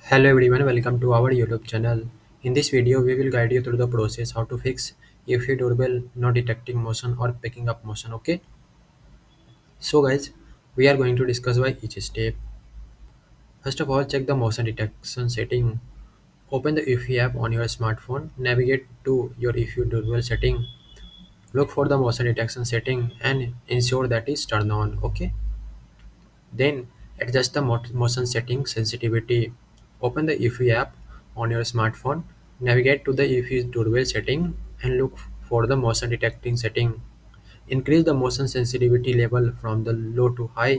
Hello everyone, welcome to our YouTube channel. In this video, we will guide you through the process how to fix Eufy Doorbell not detecting motion or picking up motion. Okay, so guys, we are going to discuss by each step. First of all, check the motion detection setting. Open the Eufy app on your smartphone. Navigate to your Eufy Doorbell setting. Look for the motion detection setting and ensure that is turned on. Okay. Then adjust the motion setting sensitivity. Open the Eufy app on your smartphone. Navigate to the Eufy doorbell setting and look for the motion detecting setting. Increase the motion sensitivity level from the low to high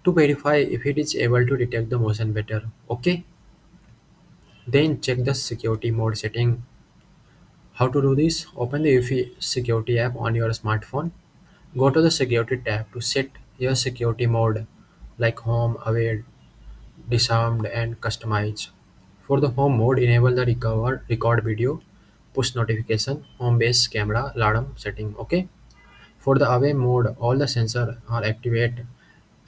to verify if it is able to detect the motion better. Okay. Then check the security mode setting. How to do this? Open the Eufy security app on your smartphone. Go to the security tab to set your security mode like home, away, disarmed and customized. For the home mode, enable the record video, push notification, home base camera, alarm setting. Okay. For the away mode, all the sensors are activated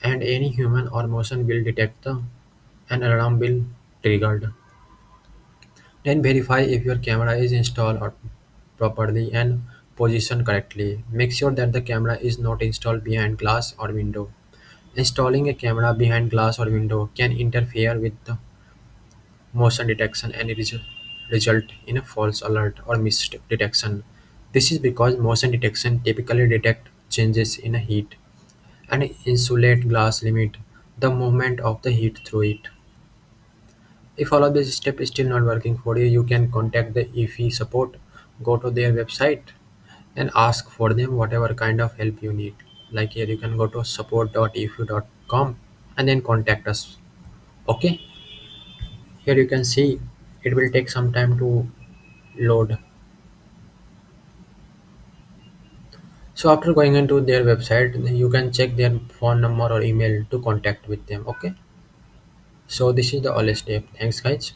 and any human or motion will detect the an alarm will triggered. Then verify if your camera is installed or properly and positioned correctly. Make sure that the camera is not installed behind glass or window. Installing a camera behind glass or window can interfere with the motion detection and result in a false alert or missed detection. This is because motion detection typically detect changes in a heat and insulate glass limit the movement of the heat through it. If all of this step is still not working for you, you can contact the EFE support, go to their website and ask for them whatever kind of help you need. Like here you can go to support.efu.com and then contact us. Okay, here you can see it will take some time to load. So after going into their website, you can check their phone number or email to contact with them. Okay. So this is the all step. Thanks guys.